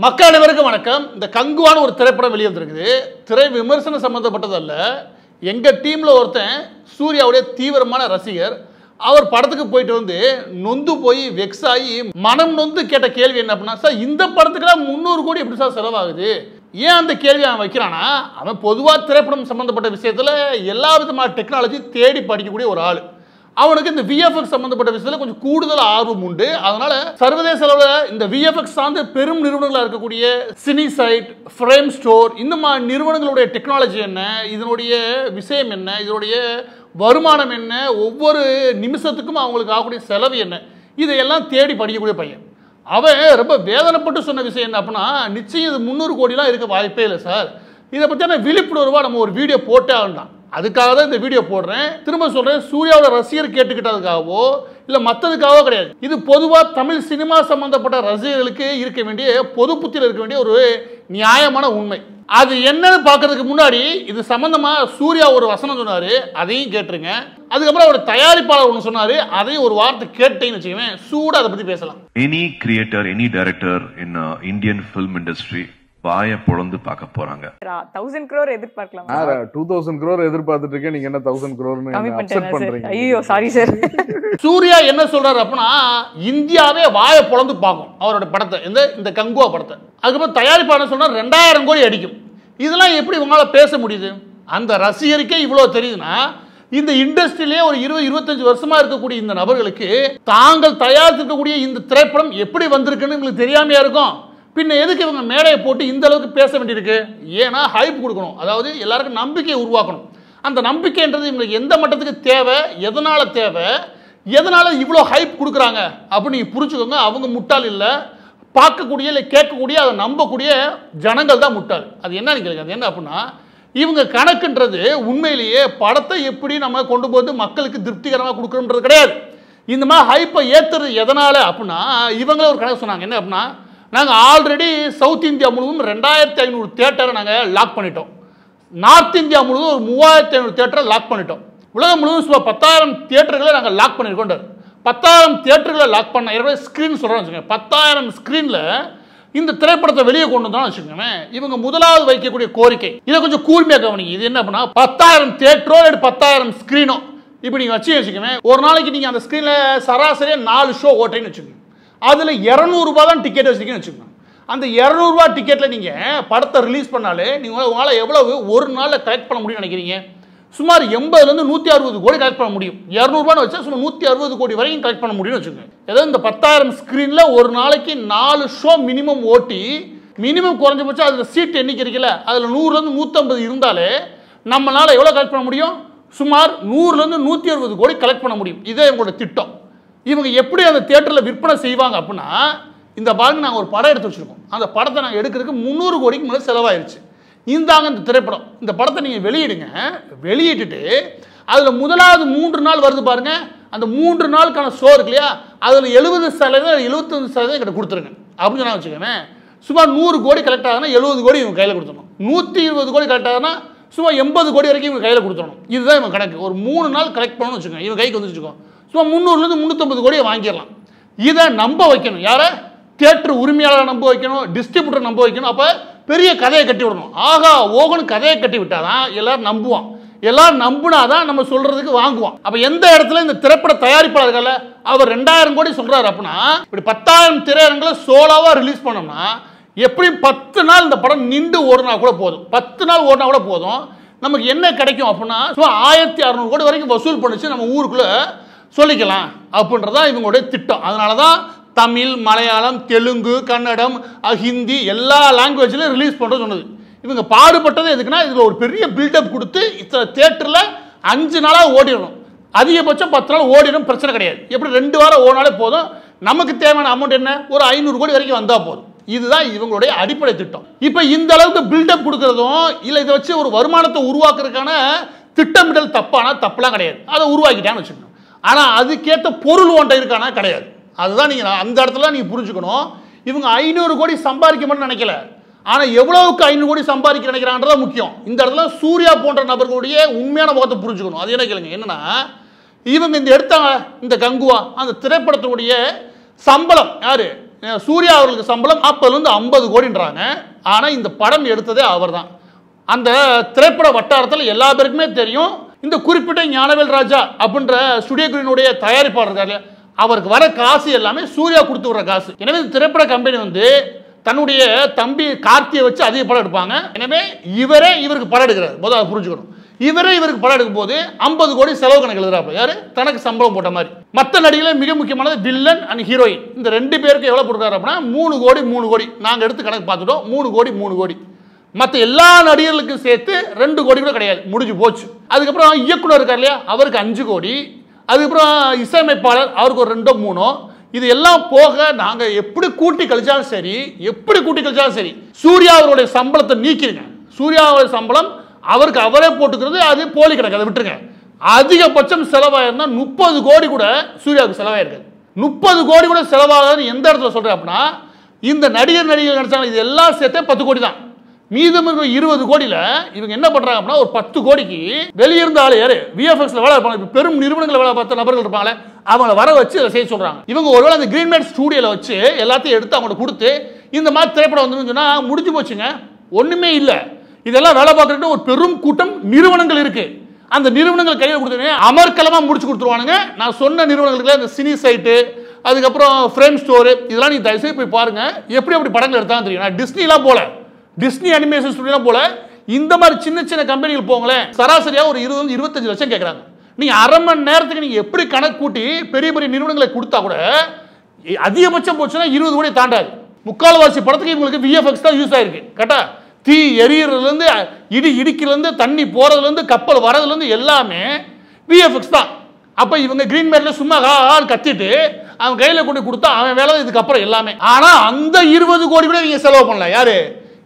மக்கள் அனைவருக்கும் வணக்கம். இந்த கங்குவான ஒரு திரைப்படம் வெளியே வந்திருக்குது. திரை விமர்சனம் சம்பந்தப்பட்டதல்ல. எங்க டீம்ல ஒருத்தன் சூர்யாவுடைய தீவிரமான ரசிகர். அவர் படத்துக்கு போயிட்டு வந்து நொந்து போய் வெக்ஸ் ஆகி மனம் நொந்து கேட்ட கேள்வி என்ன அப்படின்னா, சார் இந்த படத்துக்குலாம் 300 கோடி எப்படி சார் செலவாகுது? ஏன் அந்த கேள்வி அவன் வைக்கிறானா, அவன் பொதுவாக திரைப்படம் சம்பந்தப்பட்ட விஷயத்துல எல்லா விதமான டெக்னாலஜி தேடி படிக்கக்கூடிய ஒரு ஆள். அவனுக்கு இந்த விஎஃப்எக்ஸ் சம்பந்தப்பட்ட விஷயத்தில் கொஞ்சம் கூடுதல் ஆர்வம் உண்டு. அதனால சர்வதேச அளவில் இந்த விஎஃப்எக்ஸ் சார்ந்த பெரும் நிறுவனங்களாக இருக்கக்கூடிய சினிசைட், ஃப்ரேம் ஸ்டோர், இந்த மாதிரி நிறுவனங்களுடைய டெக்னாலஜி என்ன, இதனுடைய விஷயம் என்ன, இதனுடைய வருமானம் என்ன, ஒவ்வொரு நிமிஷத்துக்கும் அவங்களுக்கு ஆகக்கூடிய செலவு என்ன, இதையெல்லாம் தேடி படிக்கக்கூடிய பையன். அவன் ரொம்ப வேதனைப்பட்டு சொன்ன விஷயம் என்ன அப்படின்னா, நிச்சயம் இது 300 கோடிலாம் இருக்க வாய்ப்பே இல்லை சார். இதை பற்றியான விழிப்புணர்வாக நம்ம ஒரு வீடியோ போட்டே ஆகலாம். அதுக்காக தான் இந்த வீடியோ போடுறேன். திரும்ப சொல்கிறேன், சூர்யாவோட ரசிகர் கேட்டுக்கிட்டதுக்காகவோ இல்லை மற்றதுக்காகவோ கிடையாது. இது பொதுவாக தமிழ் சினிமா சம்பந்தப்பட்ட ரசிகர்களுக்கு இருக்க வேண்டிய பொது புத்தியில் இருக்க வேண்டிய ஒரு நியாயமான உண்மை. அது என்னன்னு பார்க்கறதுக்கு முன்னாடி இது சம்பந்தமாக சூர்யா ஒரு வசனம் சொன்னார், அதையும் கேட்டுருங்க. அதுக்கப்புறம் அவர் தயாரிப்பாளர் ஒன்று சொன்னார், அதையும் ஒரு வார்த்தை கேட்டேன்னு வச்சுக்கவேன், சூடாக அதை பற்றி பேசலாம். Any creator, any director in Indian film industry பாய பொளந்து பார்க்க போறாங்க. 1000 crore எதிர்பார்க்கலாம். 2000 crore எதிர்பார்த்துட்டு இருக்கேன். நீங்க என்ன 1000 crore அப்செட் பண்றீங்க? ஐயோ சாரி சார். சூர்யா என்ன சொல்றாரு அப்படின்னா, இந்தியாவே வாயை பொளந்து பார்க்கும் அவரோட படத்தை, இந்த கங்குவா படத்தை. அதுக்கப்புறம் தயாரிப்பாளர் சொன்னா 2000 கோடி அடிக்கும். இதெல்லாம் எப்படி உங்களால பேச முடியுது? அந்த ரசிகருக்கே இவ்வளவு தெரியுதுன்னா, இந்த இண்டஸ்ட்ரியிலே ஒரு 20-25 வருஷமா இருக்கக்கூடிய இந்த நபர்களுக்கு தாங்கள் தயாரித்திருக்கக்கூடிய இந்த திரைப்படம் எப்படி வந்திருக்குன்னு உங்களுக்கு தெரியாமையா இருக்கும். பின்ன எதுக்கு இவங்க மேடையை போட்டு இந்த அளவுக்கு பேச வேண்டியிருக்கு? ஏன்னா ஹைப் கொடுக்கணும், அதாவது எல்லாருக்கும் நம்பிக்கையை உருவாக்கணும். அந்த நம்பிக்கைன்றது இவங்களுக்கு எந்த மட்டத்துக்கு தேவை, எதனால தேவை, எதனால இவ்வளோ ஹைப் கொடுக்குறாங்க அப்படின்னு நீங்கள் புரிஞ்சுக்கோங்க. அவங்க முட்டாள் இல்லை, பார்க்கக்கூடிய இல்லை கேட்கக்கூடிய அதை நம்பக்கூடிய ஜனங்கள் தான் முட்டாள். அது என்னன்னு கேளுங்க. அது என்ன அப்படின்னா, இவங்க கணக்குன்றது உண்மையிலேயே படத்தை எப்படி நம்ம கொண்டு போது மக்களுக்கு திருப்திகரமாக கொடுக்கணுன்றது கிடையாது. இந்த மாதிரி ஹைப்பை ஏற்றுறது எதனால அப்படின்னா, இவங்களே ஒரு கணக்கு சொன்னாங்க. என்ன அப்படின்னா, நாங்கள் ஆல்ரெடி சவுத் இந்தியா முழுவதும் 2500 தியேட்டரை நாங்கள் லாக் பண்ணிட்டோம். நார்த் இந்தியா முழுவதும் ஒரு 3500 தியேட்டரை லாக் பண்ணிட்டோம். உலகம் முழுவதும் சுமார் 10,000 தியேட்டர்களை நாங்கள் லாக் பண்ணியிருக்கோம். 10,000 தியேட்டர்களை லாக் பண்ண ஏற்கனவே ஸ்க்ரீன் சொல்கிறோன்னு வச்சுக்கோங்க. 10,000 ஸ்க்ரீனில் இந்த திரைப்படத்தை வெளியே கொண்டு வந்தோம்னு வச்சுக்கோங்க. இவங்க முதலாவது வைக்கக்கூடிய கோரிக்கை, இதை கொஞ்சம் கூர்மையாக கவனிங்க. இது என்ன அப்படின்னா, 10,000 தியேட்டரோ இல்லை 10,000 ஸ்க்ரீனோ இப்படி நீங்கள் வச்சுக்கோங்க. ஒரு நாளைக்கு நீங்கள் அந்த ஸ்க்ரீனில் சராசரியாக 4 ஷோ ஓட்டைன்னு வச்சுக்கோங்க. அதில் 200 ரூபா தான் டிக்கெட் வச்சுருக்கீங்கன்னு வச்சுக்கோங்க. அந்த 200 ரூபா டிக்கெட்டில் நீங்கள் படத்தை ரிலீஸ் பண்ணாலே உங்களால் எவ்வளவு ஒரு நாளில் கலெக்ட் பண்ண முடியும்னு நினைக்கிறீங்க? சுமார் 80லேருந்து 160 கோடி கலெக்ட் பண்ண முடியும். 200 ரூபான்னு வச்சா சுமார் 160 கோடி வரைக்கும் கலெக்ட் பண்ண முடியும்னு வச்சுக்கோங்க. ஏதாவது இந்த 10,000 ஸ்க்ரீனில் ஒரு நாளைக்கு 4 ஷோ மினிமம் ஓட்டி, மினிமம் குறைஞ்சபட்சம் அதில் சீட் எண்ணிக்கை இருக்குல்ல, அதில் 100லேருந்து 150 இருந்தாலே நம்மளால் எவ்வளோ கலெக்ட் பண்ண முடியும்? சுமார் 100லேருந்து 160 கோடி கலெக்ட் பண்ண முடியும். இதே எங்களோட திட்டம். இவங்க எப்படி அந்த தியேட்டரில் விற்பனை செய்வாங்க அப்படின்னா, இந்த பாருங்க, நாங்கள் ஒரு படம் எடுத்து வச்சுருக்கோம். அந்த படத்தை நாங்கள் எடுக்கிறதுக்கு 300 கோடிக்கு மேலே செலவாயிருச்சு. இந்தாங்க இந்த திரைப்படம், இந்த படத்தை நீங்கள் வெளியிடுங்க. வெளியிட்டுட்டு அதில் முதலாவது 3 நாள் வருது பாருங்க, அந்த 3 நாளுக்கான ஷோ இருக்கு இல்லையா, அதில் 70% 75% கிட்ட கொடுத்துருங்க அப்படின்னு சொன்னா வச்சுக்கோங்க. சுமார் 100 கோடி கலெக்ட் ஆகுனா 70 கோடி இவங்க கையில் கொடுத்துடணும். 120 கோடி கலெக்ட் ஆகுனா சும்மா 80 கோடி வரைக்கும் இவங்க கையில் கொடுத்துடணும். இதுதான் இவங்க கணக்கு. ஒரு 3 நாள் கலெக்ட் பண்ணணும்னு வச்சுக்கோங்க. இவங்க கைக்கு வந்து வச்சுக்கோங்க, சும்மா 300லேருந்து 350 கோடியை வாங்கிடலாம். இதை நம்ப வைக்கணும். யாரை? தியேட்டர் உரிமையாளரை நம்ப வைக்கணும், டிஸ்ட்ரிபியூட்டர் நம்ப வைக்கணும். அப்போ பெரிய கதையை கட்டி விடணும். ஆகா ஓகனு கதையை கட்டி விட்டாதான் எல்லாரும் நம்புவான். எல்லாரும் நம்புனாதான் நம்ம சொல்றதுக்கு வாங்குவான். அப்போ எந்த இடத்துல இந்த திரைப்பட தயாரிப்பாளர்கள் அவர் 2000 கோடி சொல்றாரு அப்படின்னா, இப்படி 10,000 திரையரங்களை சோலாவா ரிலீஸ் பண்ணோம்னா எப்படி 10 நாள் இந்த படம் நின்று ஓடினா கூட போதும். 10 நாள் ஓடினா கூட போதும். நமக்கு என்ன கிடைக்கும் அப்படின்னா, 1600 கோடி வரைக்கும் வசூல் பண்ணிச்சு நம்ம ஊருக்குள்ள சொல்லிக்கலாம் அப்படின்றதான் இவங்களுடைய திட்டம். அதனால தான் தமிழ், மலையாளம், தெலுங்கு, கன்னடம், ஹிந்தி எல்லா லாங்குவேஜ்லையும் ரிலீஸ் பண்ணுறது சொன்னது. இவங்க பாடுபட்டது எதுக்குன்னா, இதில் ஒரு பெரிய பில்டப் கொடுத்து இத்தனை தியேட்டரில் 5 நாளாக ஓடிடணும். அதிகபட்சம் 10 நாள் ஓடிடும், பிரச்சனை கிடையாது. எப்படி 2 வாரம் ஓடினாலே போதும். நமக்கு தேவையான அமௌண்ட் என்ன? ஒரு 500 கோடி வரைக்கும் வந்தால் போதும். இதுதான் இவங்களுடைய அடிப்படை திட்டம். இப்போ இந்த அளவுக்கு பில்டப் கொடுக்கறதும் இல்லை, இதை வச்சு ஒரு வருமானத்தை உருவாக்குறதுக்கான திட்டமிடல் தப்பெல்லாம் கிடையாது. அதை உருவாக்கிட்டான்னு வச்சுக்கணும். ஆனால் அதுக்கேற்ற பொருள் ஒன்றை இருக்கானா? கிடையாது. அதுதான் நீங்கள் அந்த இடத்துல நீங்கள் புரிஞ்சுக்கணும். இவங்க 500 கோடி சம்பாதிக்க மட்டும் நினைக்கல, ஆனால் எவ்வளவுக்கு 500 கோடி சம்பாதிக்க நினைக்கிறான்றதான் முக்கியம். இந்த இடத்துல சூர்யா போன்ற நபர்களுடைய உண்மையான முகத்தை புரிஞ்சுக்கணும். அது என்ன கேளுங்க, என்னன்னா இவங்க இந்த எடுத்தாங்க இந்த கங்குவா, அந்த திரைப்படத்தினுடைய சம்பளம் யாரு? சூர்யா அவர்களுக்கு சம்பளம் 40 to 50 கோடின்றாங்க. ஆனால் இந்த படம் எடுத்ததே அவர் தான். அந்த திரைப்பட வட்டாரத்தில் எல்லா பேருக்குமே தெரியும், இந்த குறிப்பிட்ட ஞானவேல் ராஜா அப்படின்ற ஸ்டுடியோ கிரீனுடைய தயாரிப்பாளர் இருக்காரு, அவருக்கு வர காசு எல்லாமே சூர்யா கொடுத்து விடுற காசு. எனவே இந்த திரைப்பட கம்பெனி வந்து தன்னுடைய தம்பி கார்த்தியை வச்சு அதிக படம் எடுப்பாங்க. எனவே இவரே இவருக்கு படம் எடுக்கிறார். முதல்ல புரிஞ்சுக்கணும், இவரே இவருக்கு படம் எடுக்கும் போது 50 கோடி செலவு கணக்கு எழுதுறாப்ல. யாரு? தனக்கு சம்பளம் போட்ட மாதிரி. மற்ற நடிகர்கள் மிக முக்கியமானது வில்லன் அண்ட் ஹீரோயின், இந்த 2 பேருக்கு எவ்வளவு போட்டுருக்காரு அப்படின்னா 3 கோடி 3 கோடி. நாங்கள் எடுத்து கணக்கு பார்த்துட்டோம், 3 கோடி 3 கோடி. மற்ற எல்லா நடிகர்களுக்கும் சேர்த்து 2 கோடி கூட கிடையாது, முடிஞ்சு போச்சு. அதுக்கப்புறம் இயக்குனர் இருக்கார் இல்லையா, அவருக்கு 5 கோடி. அதுக்கப்புறம் இசையமைப்பாளர் அவருக்கு ஒரு 2 3. இது எல்லாம் போக நாங்கள் எப்படி கூட்டி கழிச்சாலும் சரி, சூர்யா அவருடைய சம்பளத்தை நீக்கிடுங்க. சூர்யாவுடைய சம்பளம் அவருக்கு அவரே போட்டுக்கிறது, அது போலி கணக்கு, அதை விட்டுருங்க. அதிகபட்சம் செலவாயிருந்தா 30 கோடி கூட சூர்யாவுக்கு செலவாயிருக்காது. 30 கோடி கூட செலவாகாதுன்னு எந்த இடத்துல சொல்றேன் அப்படின்னா, இந்த நடிகர் நடிச்சாங்க இது எல்லாம் சேர்த்தே 10 கோடி தான். மீதம் 20 கோடியில் இவங்க என்ன பண்றாங்க அப்படின்னா, ஒரு 10 கோடிக்கு வெளியிருந்த ஆளு யாரு, விஎஃப்எக்ஸ்ல வேலை பார்ப்பாங்க, பெரும் நிறுவனங்கள் வேலை பார்த்த நபர்கள் இருப்பாங்களே, அவங்கள வர வச்சு அதை செய்ய சொல்றாங்க. இவங்க ஒருவேளை அந்த கிரீன்மேட் ஸ்டூடியோல வச்சு எல்லாத்தையும் எடுத்து அவங்க கொடுத்து இந்த மாதிரி திரைப்படம் வந்து சொன்னா முடிஞ்சு போச்சுங்க. ஒண்ணுமே இல்லை. இதெல்லாம் வேலை பார்க்கறது ஒரு பெரும் கூட்டம் நிறுவனங்கள் இருக்கு. அந்த நிறுவனங்கள் கையில் கொடுத்து அமர்க்கலமா முடிச்சு கொடுத்துருவானுங்க. நான் சொன்ன நிறுவனங்களுக்கு இந்த சினி சைட்டு, அதுக்கப்புறம் ஃப்ரேம் ஸ்டோர், இதெல்லாம் நீங்க தயவுசெய்து போய் பாருங்க. எப்படி படங்கள் எடுத்தாலும் தெரியும். நான் டிஸ்னிலாம் போல, டிஸ்னி அனிமேஷன் ஸ்டுடியோலாம் போல, இந்த மாதிரி சின்ன சின்ன கம்பெனிகள் போங்களேன், சராசரியா ஒரு 20-25 லட்சம் கேட்குறாங்க. நீங்க அரை மணி நேரத்துக்கு நீங்க எப்படி கணக்கு கூட்டி பெரிய பெரிய நிறுவனங்களை கொடுத்தா கூட அதிகபட்சம் போச்சுன்னா 20 கோடி தாண்டாது. முக்கால்வாசி படத்துக்கு இவங்களுக்கு விஎஃப்எக்ஸ் தான் யூஸ் ஆயிருக்கு. கரெக்டா? தீ எரியறதுலேருந்து, இடி இடிக்கிறதுலேருந்து, தண்ணி போறதுலேருந்து, கப்பல் வரதுலேருந்து எல்லாமே விஎஃப்எக்ஸ் தான். அப்போ இவங்க கிரீன் மேட்ல சும்மா கத்திட்டு அவன் கையில் கொண்டு கொடுத்தா அவன் வேலை இதுக்கப்புறம் எல்லாமே. ஆனால் அந்த 20 கோடி கூட இவங்க செலவு பண்ணல. யாரு?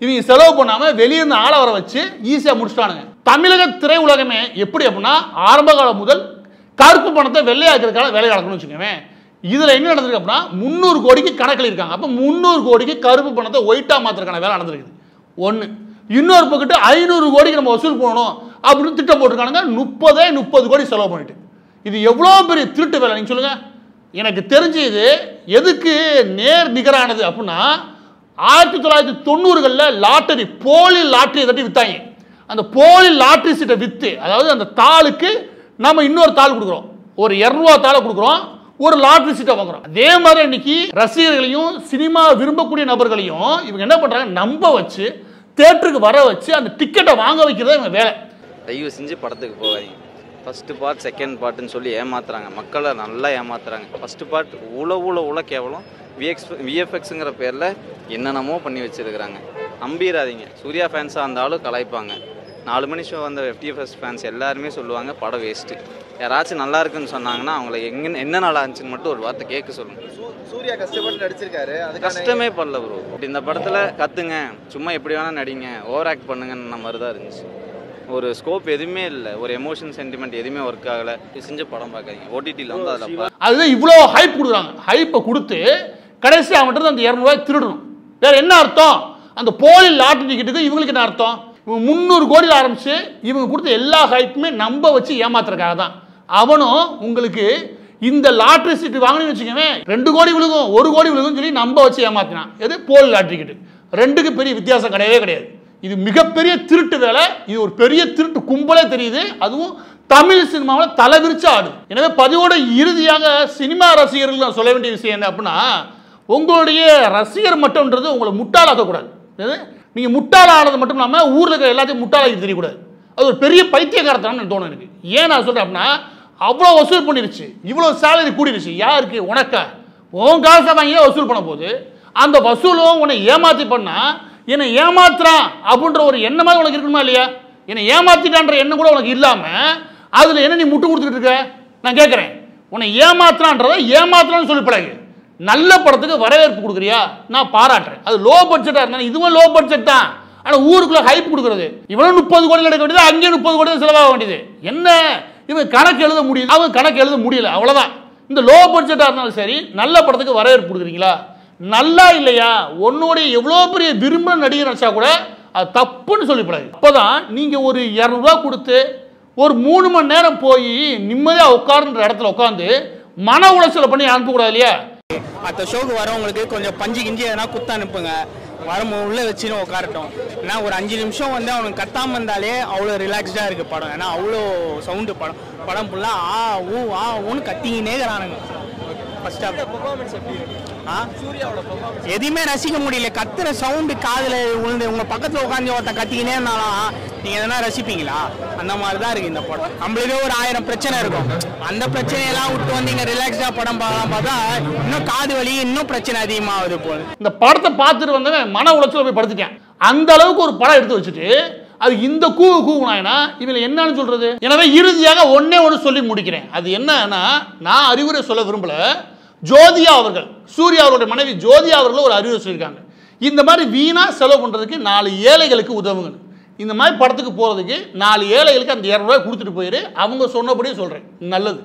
இவங்க செலவு பண்ணாம வெளியிருந்த ஆளை வர வச்சு ஈஸியா முடிச்சிட்டானுங்க. தமிழக திரையுலகமே எப்படி அப்படின்னா, ஆரம்ப காலம் முதல் கருப்பு பணத்தை வெள்ளையாக்கிறதுக்கான வேலை நடக்கணும்னு வச்சுக்கோங்க. இதுல என்ன நடந்திருக்கு அப்படின்னா 300 கோடிக்கு கணக்கில் இருக்காங்க. அப்ப 300 கோடிக்கு கருப்பு பணத்தை ஒயிட்டா மாத்திரக்கான வேலை நடந்திருக்கு. ஒன்று. இன்னொரு பக்கத்து 500 கோடிக்கு நம்ம வசூல் பண்ணணும் அப்படின்னு திட்டம் போட்டிருக்கானுங்க. 30 கோடி செலவு பண்ணிட்டு. இது எவ்வளோ பெரிய திருட்டு வேலை நீங்க சொல்லுங்க. எனக்கு தெரிஞ்சு இது எதுக்கு நேர் நிகரானது அப்படின்னா, 1990களில் லாட்டரி, போலி லாட்டரியை தட்டி வித்தாங்க. அந்த போலி லாட்டரி சீட்டை வித்து, அதாவது அந்த தாளுக்கு நம்ம இன்னொரு தாள் கொடுக்குறோம், ஒரு 200 தாளை கொடுக்குறோம், ஒரு லாட்டரி சீட்டை வாங்குறோம். அதே மாதிரி இன்னைக்கு ரசிகர்களையும் சினிமா விரும்பக்கூடிய நபர்களையும் இவங்க என்ன பண்றாங்க, நம்ப வச்சு தியேட்டருக்கு வர வச்சு அந்த டிக்கெட்டை வாங்க வைக்கிறதா இவங்க வேலை. தயவு செஞ்சு படத்துக்கு போகாதீங்க. ஃபர்ஸ்ட் பார்ட் செகண்ட் பார்ட்னு சொல்லி ஏமாத்துறாங்க, மக்களை நல்லா ஏமாத்துறாங்க. ஃபர்ஸ்ட் பார்ட் உள்ள கேவலம், விஎஃப்எக்ஸுங்கிற பேரில் என்னென்னமோ பண்ணி வச்சுருக்கிறாங்க. நம்பிடாதீங்க. சூர்யா ஃபேன்ஸாக இருந்தாலும் கலாய்ப்பாங்க. 4 மணி ஷோ வந்த எஃப்டிஎஃப்எஸ் ஃபேன்ஸ் எல்லாருமே சொல்லுவாங்க படம் வேஸ்ட்டு. யாராச்சும் நல்லா இருக்குன்னு சொன்னாங்கன்னா அவங்கள என்ன நல்லா இருந்துச்சுன்னு மட்டும் ஒரு வார்த்தை கேட்க சொல்லணும். சூர்யா கஷ்டப்பட்டு நடிச்சிருக்காரு, அது கஷ்டமே பண்ணல ப்ரோ. இந்த படத்தில் கற்றுங்க, சும்மா எப்படி வேணால் நடிங்க, ஓவர் ஆக்ட் பண்ணுங்கன்னு மாதிரி தான் இருந்துச்சு. ஒரு ஸ்கோப் எதுவுமே இல்லை, ஒரு எமோஷன் சென்டிமெண்ட் எதுவுமே ஒர்க் ஆகலை. செஞ்ச படம் பார்க்காதீங்க, ஓடிடியில் வந்து அதில் அதுதான் இவ்வளோ ஹைப் கொடுக்குறாங்க. ஹைப்பை கொடுத்து கடைசி அவன்கிட்ட அந்த 200 ரூபாய் திருடணும். வேற என்ன அர்த்தம்? அந்த போலி லாட்டரி டிக்கெட்டுக்கு இவங்களுக்கு என்ன அர்த்தம்? இவங்க 300 கோடியில் ஆரம்பிச்சு இவங்க கொடுத்த எல்லா ஹைப்புமே நம்ப வச்சு ஏமாத்துறதுக்காக தான். அவனும் உங்களுக்கு இந்த லாட்டரி சீட்டு வாங்கணும்னு வச்சுக்கவே 2 கோடி விழுகும், 1 கோடி விழுகும் சொல்லி நம்ப வச்சு ஏமாத்தினான். எது? போலி லாட்டரி டிக்கெட்டு. 2க்கு பெரிய வித்தியாசம் கிடையவே கிடையாது. இது மிகப்பெரிய திருட்டு வேலை. இது ஒரு பெரிய திருட்டு கும்பலே தெரியுது. அதுவும் தமிழ் சினிமாவில் தலைவிரிச்சு ஆடு. எனவே பதிவோட இறுதியாக சினிமா ரசிகர்கள் நான் சொல்ல வேண்டிய விஷயம் என்ன அப்படின்னா, உங்களுடைய ரசிகர் மட்டும்ன்றது உங்களை முட்டாளாக்கக்கூடாது. நீங்கள் முட்டாளானது மட்டும் இல்லாமல் ஊரில் இருக்கிற எல்லாத்தையும் முட்டாளாக்கி தெரியக்கூடாது. அது ஒரு பெரிய பைத்தியக்காரத்தனம்னு தோணும் எனக்கு. ஏன் நான் சொல்கிறேன் அப்படின்னா, அவ்வளோ வசூல் பண்ணிருச்சு, இவ்வளோ சேலரி கூடிருச்சு. யாருக்கு? உனக்கா? உன் காசை வாங்கியே வசூல் பண்ண போது அந்த வசூலும் உன்னை ஏமாற்றி பண்ணால், என்னை ஏமாத்துறான் அப்படின்ற ஒரு எண்ணமாக உனக்கு இருக்கணுமா இல்லையா? என்னை ஏமாத்திட்டான்ற எண்ணம் கூட உனக்கு இல்லாமல் அதில் என்ன நீ முட்டு கொடுத்துக்கிட்டு இருக்க? நான் கேட்குறேன், உன்னை ஏமாத்துறான்றதை ஏமாத்துறான்னு சொல்லி பழகு. நல்ல படத்துக்கு வரவேற்பு கொடுக்குறியா? நான் பாராட்டுறேன். அது லோ பட்ஜெட்டாக இருந்தாலும் இதுவும் லோ பட்ஜெட் தான். ஆனால் ஊருக்குள்ள ஹைப் கொடுக்குறது. இவனும் 30 கோடி எடுக்க வேண்டியது, அங்கேயும் 30 கோடி செலவாக வேண்டியது. என்ன இவன் கணக்கு எழுத முடியல, அவன் கணக்கு எழுத முடியல, அவ்வளோதான். இந்த லோ பட்ஜெட்டாக இருந்தாலும் சரி, நல்ல படத்துக்கு வரவேற்பு கொடுக்குறீங்களா? நல்லா இல்லையா? உன்னுடைய எவ்வளோ பெரிய விரும்ப நடிகர் நினச்சா கூட அது தப்புன்னு சொல்லிப்படாது. அப்போதான் நீங்கள் ஒரு 200 ரூபா கொடுத்து ஒரு 3 மணி நேரம் போய் நிம்மதியாக உட்காருன்ற இடத்துல உட்காந்து மன உளைச்சலை பண்ணி அனுப்பக்கூடாது இல்லையா? மற்ற ஷோக்கு வரவங்களுக்கு கொஞ்சம் பஞ்சு கிஞ்சி எதனா குத்த அனுப்புங்க, வரும் உள்ளே வச்சுன்னு உட்காரட்டும். ஏன்னா ஒரு 5 நிமிஷம் வந்து அவனுக்கு கத்தாமல் இருந்தாலே அவ்வளோ ரிலாக்ஸ்டாக இருக்குது படம். ஏன்னா அவ்வளோ சவுண்டு படம் ஃபுல்லாக ஆ ஊன்னு கத்திங்கினேங்கிறானுங்க. ஃபர்ஸ்ட் ஆஃப் பெர்ஃபார்மன்ஸ் எப்படி இருக்கு? எதுவுமே ரசிக்க முடியல. கத்துற சவுண்டு காதில் விழுந்து உங்கள் பக்கத்தில் உட்காந்து ஒருத்தன் கத்திக்கினே இருந்தாலும் நீங்கள் எதனா ரசிப்பீங்களா? அந்த மாதிரி தான் இருக்குது இந்த படம். நம்மளுக்கே ஒரு 1000 பிரச்சனை இருக்கும். அந்த பிரச்சனையெல்லாம் விட்டு வந்து இங்கே ரிலாக்ஸ்டாக படம் பார்க்கலாம் பார்த்தா இன்னும் காது வலி இன்னும் பிரச்சனை அதிகமாகுது போல். இந்த படத்தை பார்த்துட்டு வந்தவன் மன உளைச்சல போய் படுத்துட்டேன். அந்த அளவுக்கு ஒரு படம் எடுத்து வச்சுட்டு அது இந்த கூவுனாயினா இவங்க என்னன்னு சொல்றது? எனவே இறுதியாக ஒன்னே ஒன்று சொல்லி முடிக்கிறேன். அது என்னன்னா, நான் அறிவுரை சொல்ல விரும்பல. ஜோதியா அவர்கள், சூர்யா அவருடைய மனைவி ஜோதியா அவர்கள் ஒரு அறிவுரை சொல்லியிருக்காங்க. இந்த மாதிரி வீணா செலவு பண்றதுக்கு 4 ஏழைகளுக்கு உதவுங்க. இந்த மாதிரி படத்துக்கு போறதுக்கு 4 ஏழைகளுக்கு அந்த 200 ரூபாய் கொடுத்துட்டு போயிரு. அவங்க சொன்னபடியே சொல்றேன், நல்லது.